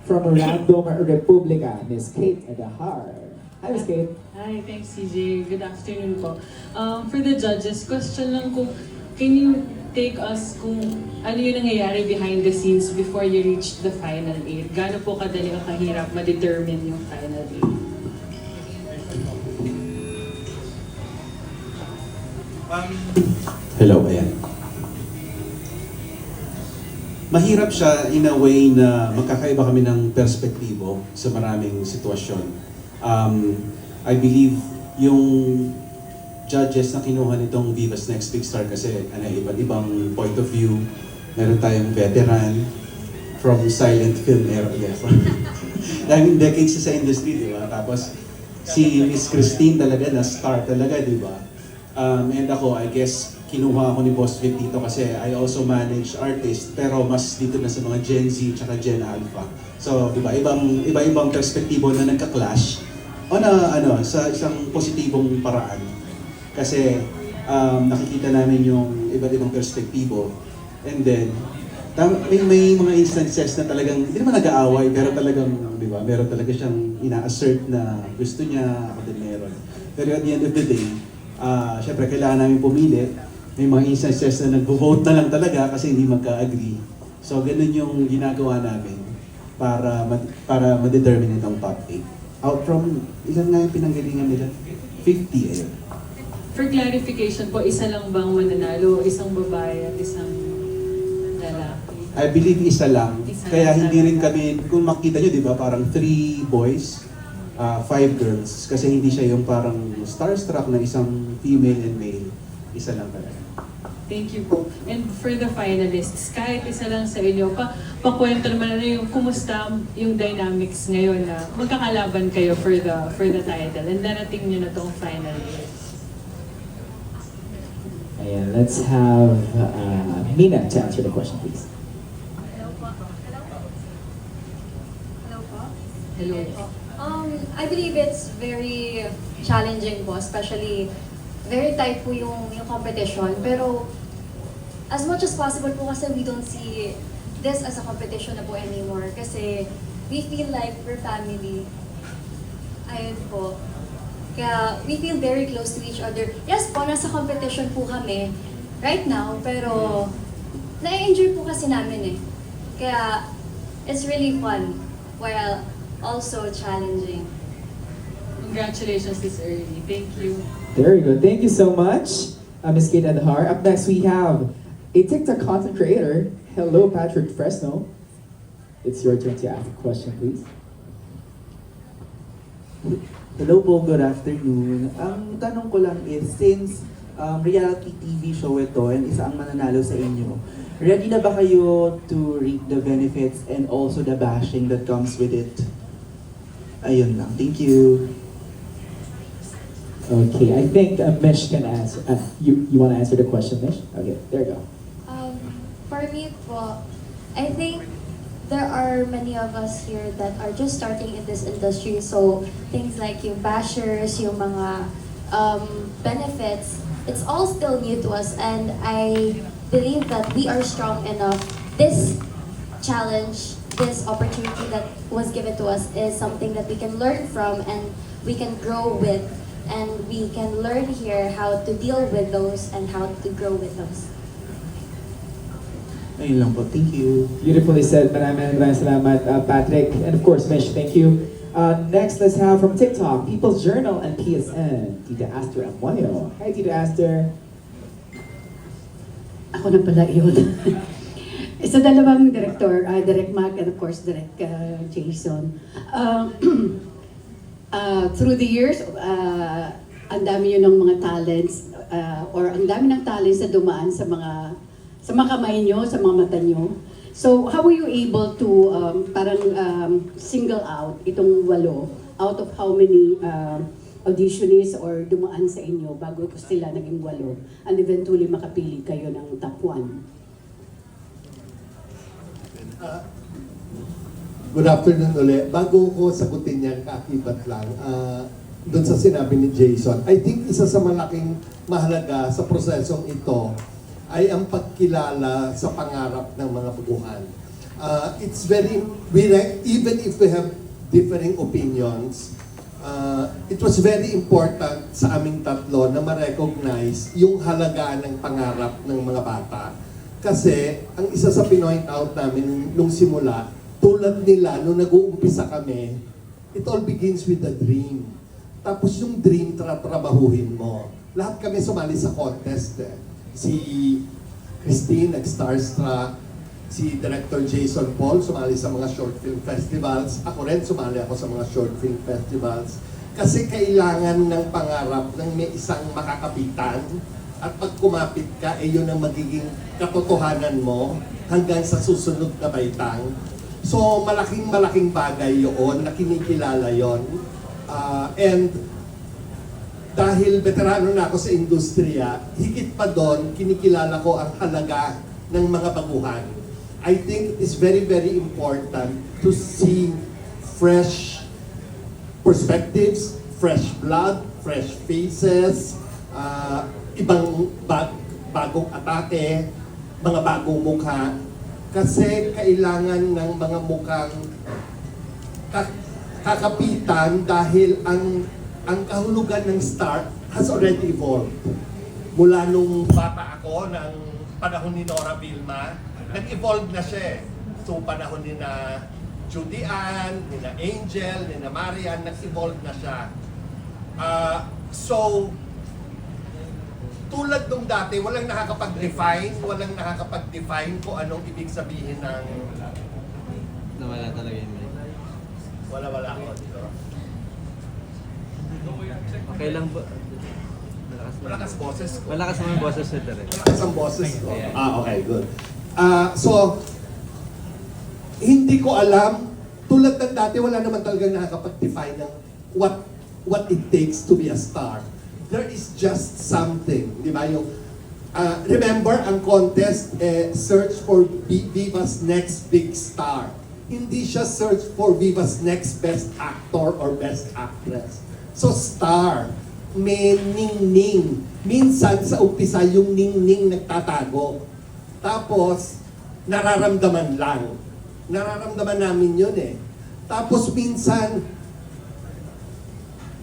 from Random Republica, Miss Kate Adahar. Hi, Miss Kate. Hi, thanks CJ. Good afternoon po. For the judges, question lang kung, can you take us kung ano yung nangyayari behind the scenes before you reach the final 8? Gaano po kadali o kahirap ma-determine yung final 8? Hello, ayan. Mahirap siya in a way na magkakaiba kami ng perspektibo sa maraming sitwasyon. I believe yung judges na kinuha nitong Viva's Next Big Star kasi iba't ibang point of view. Meron tayong veteran from silent film era. Yes. Daming decades sa industry, di ba? Tapos si Miss Christine talaga na star talaga, di ba? And ako, I guess, kinuha ako ni Boss Vic dito kasi I also manage artists pero mas dito na sa mga Gen Z tsaka Gen Alpha. So, di ba, iba-ibang perspektibo na nagka-clash o na sa isang positibong paraan. Kasi nakikita namin yung iba't ibang perspektibo. And then, may mga instances na talagang, hindi naman nag-aaway, pero talagang, di ba, meron talaga siyang ina-assert na gusto niya, ako din meron. Pero at the end of the day, syempre kailangan namin pumili. May mga instances na nag-vote na lang talaga kasi hindi magka-agree. So, ganun yung ginagawa namin para ma-determine itong top 8. Out from, ilan nga yung pinanggalingan nila? 50, ayun. For clarification po, isa lang bang mananalo? Isang babae at isang lalaki? I believe isa lang. Isa Kaya lang hindi rin talaga. kami, kung makita nyo, di ba, parang 3 boys, 5 girls. Kasi hindi siya yung parang starstruck na isang female and male. Isa lang talaga. Thank you po. And for the finalists, kahit isa lang sa inyo, pakwento naman yung kumusta yung dynamics ngayon na magkakalaban kayo for the title and darating nyo na tong final year. Ayan, let's have Mina to answer the question, please. Hello po. Hello po. Hello po. Hello. I believe it's very challenging po, especially very tight po yung competition. Pero as much as possible po kasi we don't see this as a competition na po anymore. Kasi we feel like we're family. Ayun po. Kaya we feel very close to each other. Yes po, nasa competition po kami right now, pero na-enjoy po kasi namin eh. Kaya it's really fun while also challenging. Congratulations this early. Thank you. Very good. Thank you so much, Ms. Kate Adahar. Up next, we have a TikTok content creator. Hello, Patrick Fresno. It's your turn to ask a question, please. Hello po, good afternoon. Ang tanong ko lang is, since reality TV show ito and isa ang mananalo sa inyo, ready na ba kayo to reap the benefits and also the bashing that comes with it? Ayun lang. Thank you. Okay, I think Mish can answer. You want to answer the question, Mish? Okay, there you go. For me po, I think there are many of us here that are just starting in this industry. So things like yung bashers, yung mga benefits, it's all still new to us. And I believe that we are strong enough. This challenge, this opportunity that was given to us is something that we can learn from and we can grow with. And we can learn here how to deal with those and how to grow with those. Ayun lang po. Thank you. Beautifully said. Maraming salamat, Patrick. And of course, Mish, thank you. Next, let's have from TikTok, People's Journal and PSN, Tita Aster Amoyo. Hi, Tita Aster. Ako na pala yun. Sa dalawang director, Direct Mac and of course Direct Jason. Through the years, ang dami yun ng mga talents or ang dami ng talents na dumaan sa mga kamay nyo, sa mga mata nyo. So, how were you able to single out itong 8 out of how many auditionists or dumaan sa inyo bago sila naging 8 and eventually makapili kayo ng top 1? Good afternoon ulit. Bago ko sagutin yan, kaakibat lang, doon sa sinabi ni Jason, I think isa sa malaking mahalaga sa prosesong ito ay ang pagkilala sa pangarap ng mga baguhan. It's very, even if we have differing opinions, it was very important sa aming tatlo na ma-recognize yung halaga ng pangarap ng mga bata. Kasi ang isa sa pinoint out namin nung simula, tulad nila, nung nag-uumpisa kami, it all begins with a dream. Tapos yung dream, trabahuhin mo. Lahat kami sumali sa contest. Si Christine, nag-Starstruck. Si Director Jason Paul, sumali sa mga short film festivals. Ako rin, sumali ako sa mga short film festivals. Kasi kailangan ng pangarap ng may isang makakapitan. At pag kumapit ka, yun ang magiging katotohanan mo hanggang sa susunod na baitang. So, malaking bagay yun, na kinikilala yun. And dahil veterano na ako sa industriya, higit pa doon, kinikilala ko ang halaga ng mga baguhan. I think it's very, very important to see fresh perspectives, fresh blood, fresh faces, ibang bagong atake, mga bagong mukha. Kasi kailangan ng mga mukhang kakapitan dahil ang kahulugan ng star has already evolved. Mula nung bata ako, ng panahon ni Nora Vilma, nag-evolve na siya. So panahon ni na Judy Ann, ni na Angel, ni na Marian, nag-evolve na siya. So, tulad nung dati, walang nakakapag-refine kung anong ibig sabihin ng... Nawala talaga yun. Wala ako dito. Okay lang ba? Malakas boses ko. Malakas naman yung boses sa direct. Malakas ang boses ko. Okay, good. So, hindi ko alam, tulad ng dati, wala naman talagang nakakapag-define ng what it takes to be a star. There is just something, di ba? Yung, remember, ang contest, search for Viva's next big star. Hindi siya search for Viva's next best actor or best actress. So, star, may ning-ning. Minsan, sa umpisa, yung ning-ning nagtatago. Tapos, nararamdaman lang. Nararamdaman namin yun eh. Tapos minsan,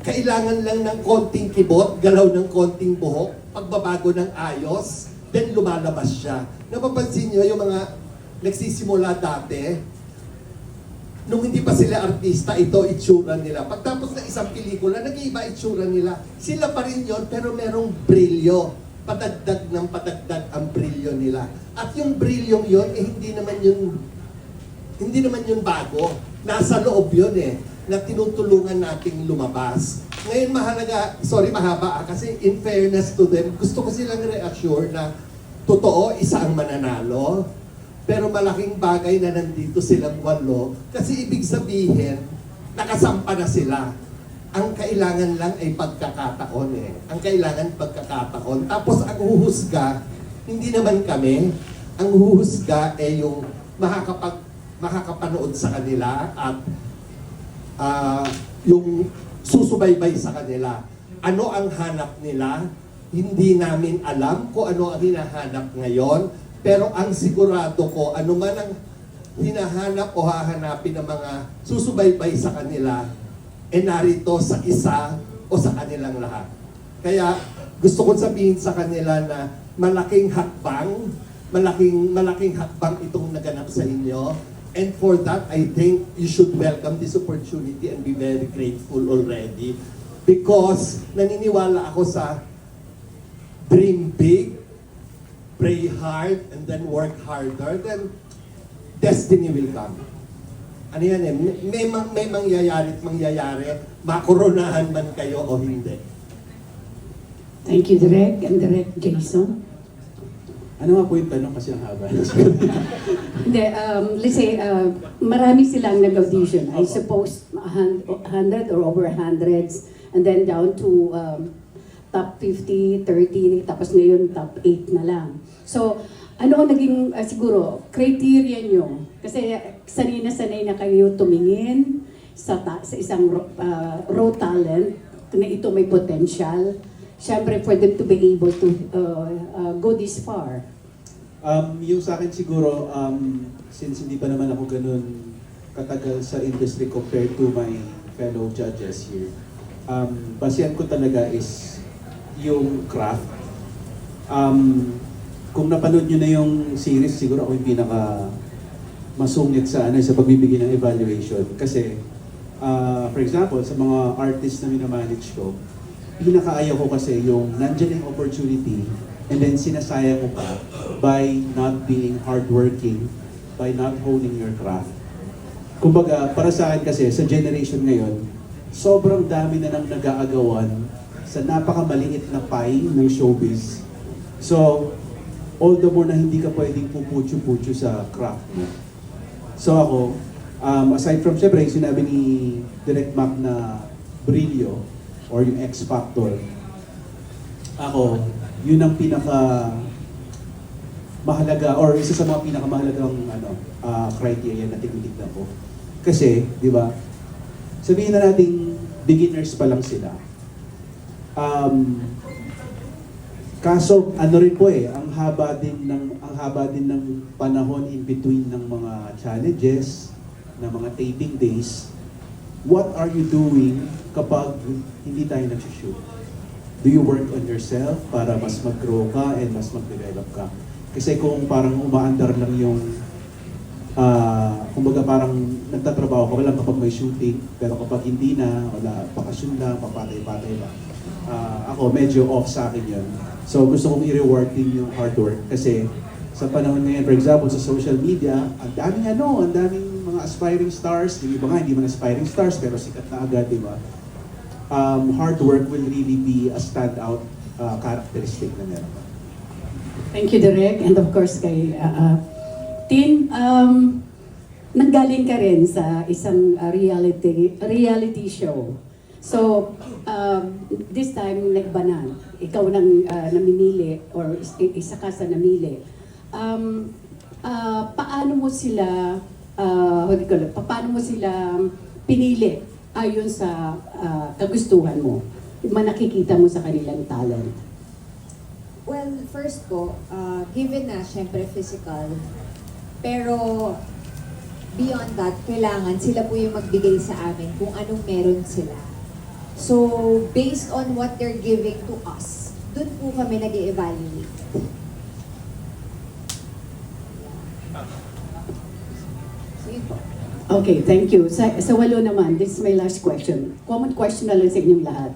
kailangan lang ng konting kibot, galaw ng konting buhok, pagbabago ng ayos, then lumalabas siya. Napapansin nyo yung mga nagsisimula dati, nung hindi pa sila artista, ito itsura nila. Pagtapos ng isang pelikula, nag-iiba itsura nila. Sila pa rin yun, pero merong brilyo. Padagdag ng padagdag ang brilyo nila. At yung brilyong yun, hindi naman yun bago. Nasa loob yun eh, na tinutulungan nating lumabas. Ngayon mahalaga, mahaba kasi in fairness to them, gusto ko silang reassure na totoo, isa ang mananalo, pero malaking bagay na nandito silang 8 kasi ibig sabihin, nakasampa na sila. Ang kailangan lang ay pagkakataon eh. Ang kailangan pagkakataon. Tapos ang huhusga, hindi naman kami. Ang huhusga ay yung makakapanood sa kanila at yung susubaybay sa kanila. Ano ang hanap nila? Hindi namin alam kung ano ang hinahanap ngayon. Pero ang sigurado ko, ano man ang hinahanap o hahanapin ng mga susubaybay sa kanila, narito sa isa o sa kanilang lahat. Kaya gusto kong sabihin sa kanila na malaking hakbang itong naganap sa inyo. And for that, I think you should welcome this opportunity and be very grateful already. Because naniniwala ako sa dream big, pray hard, and then work harder, then destiny will come. Ano yan eh, may mangyayari at mangyayari, makoronahan man kayo o hindi. Thank you, Direk and Direk Jason. Ano nga po yung tanong kasi ang haba? Hindi, let's say, marami silang nag-audition. I suppose 100 or over hundreds, and then down to top 50, 30, tapos ngayon top 8 na lang. So, ano ang naging, siguro, criteria nyo? Kasi sanay na kayo tumingin sa isang raw talent na ito may potential. Siyempre, for them to be able to go this far. Yung sa akin siguro, since hindi pa naman ako ganun katagal sa industry compared to my fellow judges here, basehan ko talaga is yung craft. Kung napanood nyo na yung series, siguro ako yung pinaka masungit sa sa pagbibigay ng evaluation. Kasi, for example, sa mga artists na minamanage ko, pinakaayaw ko kasi yung nandiyan yung opportunity and then sinasayang mo pa by not being hardworking, by not honing your craft. Kumbaga, para sa akin kasi, sa generation ngayon, sobrang dami na nang nag-aagawan sa napakamaliit na pie ng showbiz. So, all the more na hindi ka pwedeng puputyo-putyo sa craft mo. So ako, aside from syempre, yung sinabi ni Direct Mac na brilyo or yung X Factor, ako, yun ang pinaka mahalaga or isa sa mga pinakamahalagang criteria na tinitignan ko. Kasi, di ba, sabihin na natin beginners pa lang sila. Kaso ano rin po ang haba din ng panahon in between ng mga challenges, ng mga taping days. What are you doing kapag hindi tayo nag-shoot? Do you work on yourself para mas mag-grow ka and mas mag-develop ka? Kasi kung parang umaandar lang yung kumbaga parang nagtatrabaho ka lang kapag may shooting, pero kapag hindi na, wala, bakasyon lang, papatay-patay lang. Ako, medyo off sa akin yun. So gusto kong i-reward din yung hard work kasi sa panahon ngayon, for example, sa social media, ang daming mga aspiring stars, yung iba nga hindi man aspiring stars pero sikat na agad, di ba? Hard work will really be a standout characteristic na meron. Thank you, Direk. And of course, kay Tin, nanggaling ka rin sa isang reality show. So, this time, nagbanan. Ikaw nang namimili or isa ka sa namili. Paano mo sila, paano mo sila pinili ayon sa kagustuhan mo? Nakikita mo sa kanilang talent. Well, first po, given na syempre physical, pero beyond that, kailangan sila po yung magbigay sa amin kung anong meron sila. So, based on what they're giving to us, dun po kami nag-evaluate. So, yun po. Okay, thank you. Sa walo naman, this is my last question. Common question na lang sa inyong lahat.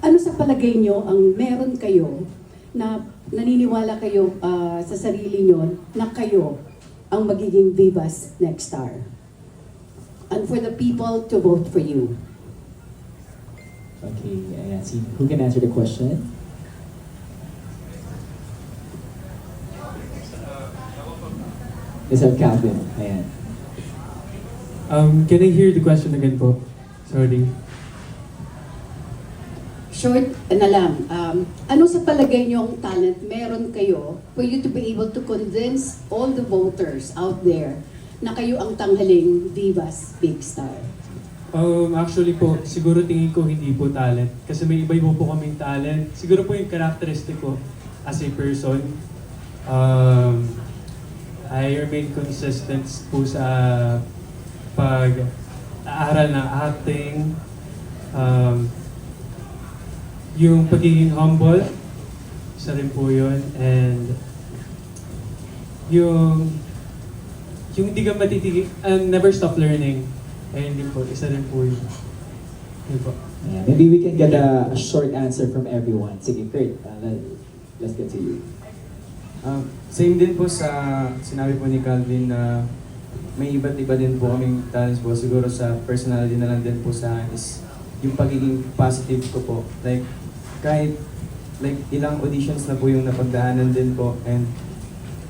Ano sa palagay nyo ang meron kayo na naniniwala kayo sa sarili nyo na kayo ang magiging Viva's next star? And for the people to vote for you. Okay, ayan. See, who can answer the question? Yes, sir, Calvin. Ayan. Can I hear the question again po? Sorry. Short na lang. Ano sa palagay nyo ang talent meron kayo for you to be able to convince all the voters out there na kayo ang tanghaling Viva's big star? Actually po, siguro tingin ko hindi po talent. Kasi may iba-iba po kaming talent. Siguro po yung characteristic ko as a person. I remain consistent po sa pag-aaral ng acting. Yung pagiging humble, isa rin po yun. And yung hindi ka matitigil, never stop learning. Ayun din po, isa rin po yun. Yun po. Yeah, maybe we can get a short answer from everyone. Sige, Kurt, let's get to you. Same din po sa sinabi po ni Calvin na may iba't iba din po kaming talents po. Siguro sa personality na lang din po sa akin is yung pagiging positive ko po. Like, kahit ilang auditions na po yung napagdaanan din po and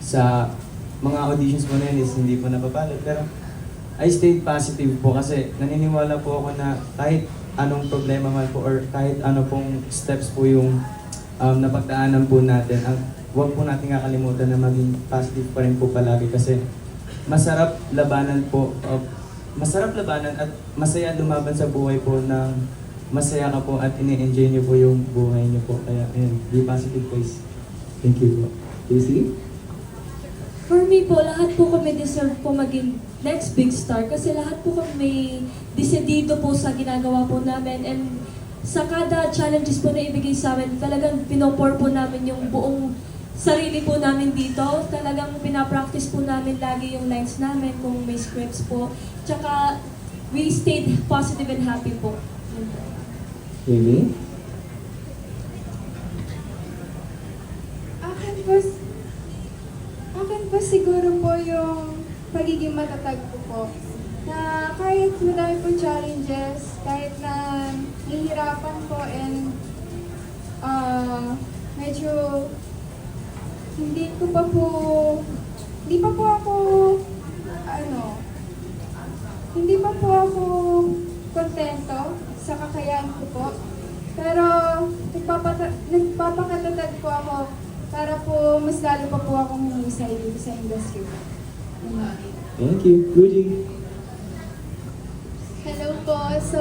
sa mga auditions po na yun is hindi po napapalad. Pero I stayed positive po kasi naniniwala po ako na kahit anong problema man po or kahit ano pong steps po yung napagdaanan po natin, huwag po natin kakalimutan na maging positive pa rin po palagi kasi masarap labanan po, masarap labanan at masaya lumaban sa buhay po ng masaya ka po at ini-enjoy niyo po yung buhay niyo po. Kaya ayun, be positive guys. Thank you. Casey? For me po, lahat po kami deserve po maging next big star kasi lahat po kami may desidido po sa ginagawa po namin and sa kada challenges po na ibigay sa amin, talagang pinopor po namin yung buong sarili po namin dito. Talagang pinapractice po namin lagi yung lines namin kung may scripts po. Tsaka we stayed positive and happy po. Yun po. Really? Akin po siguro po yung pagiging matatag ko po. Na kahit madami po challenges, kahit na nahihirapan po and medyo hindi pa po ako kontento sa kakayahan ko po. Pero nagpapakatatag po ako para po mas lalo pa po akong humusay dito sa industry. Thank you. Rudy? Hello po. So,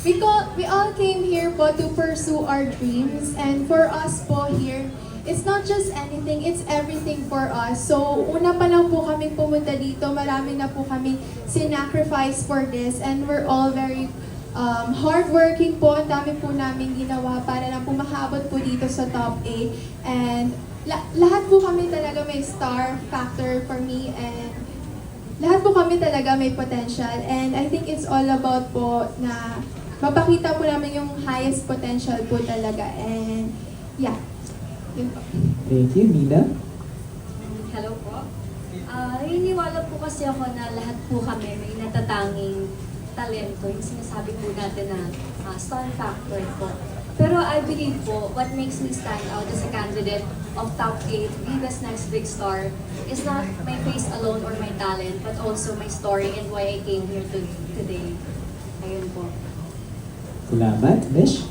we all came here po to pursue our dreams. And for us po here, it's not just anything, it's everything for us. So, una pa lang po kami pumunta dito, marami na po kami sinacrifice for this. And we're all very hardworking po. Ang dami po namin ginawa para lang po makaabot po dito sa top 8. And lahat po kami talaga may star factor for me. And lahat po kami talaga may potential. And I think it's all about po na mapakita po namin yung highest potential po talaga. And yeah, yun po. Thank you. Nina? Hello po. Naniniwala po kasi ako na lahat po kami may natatanging talento. Yung sinasabi po natin na star factor po. Pero I believe po, what makes me stand out as a candidate of top 8, Viva's Next Big Star, is not my face alone or my talent, but also my story and why I came here today. Ayun po. Salamat. Mish?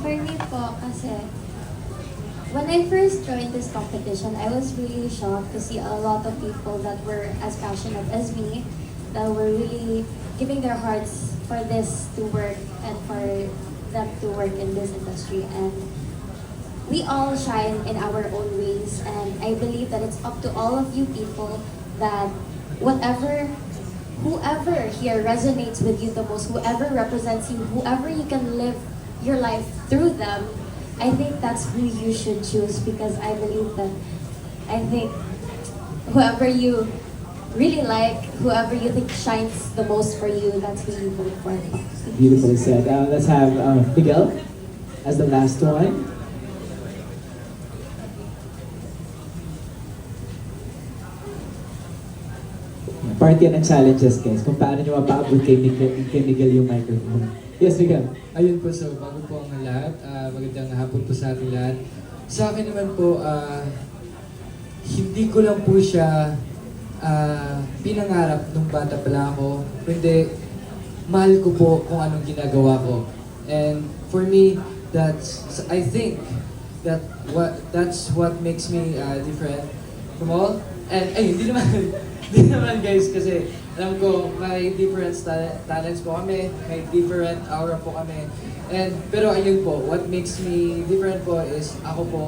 For me po, kasi when I first joined this competition, I was really shocked to see a lot of people that were as passionate as me, that were really giving their hearts for this to work and for them to work in this industry. And we all shine in our own ways, and I believe that it's up to all of you people that whoever here resonates with you the most, whoever represents you, whoever you can live your life through them, I think that's who you should choose, because I think whoever you really like, whoever you think shines the most for you, that's who you vote for. Beautifully said. Let's have Miguel as the last one. Part yan ng challenges, guys. Kung paano nyo mapaabot kay Miguel yung microphone. Yes, Miguel. Ayun po, so bago po ang lahat, magandang hapon po sa ating lahat. Sa akin naman po, hindi ko lang po siya pinangarap nung bata pa lang ako, kundi mahal ko po kung anong ginagawa ko. And for me, I think that's what makes me different from all. And hindi naman guys, kasi alam ko may different talents po kami, may different aura po kami. Pero ayun po, what makes me different po is ako po,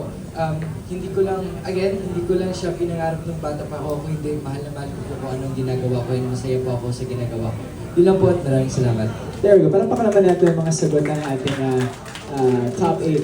hindi ko lang siya pinangarap nung bata pa ako, kundi mahal na mahal ko po kung anong ginagawa ko, and masaya po ako sa ginagawa ko. Yun lang po at maraming salamat. There we go. Parang naman natin yung mga sagot ng ating top 8.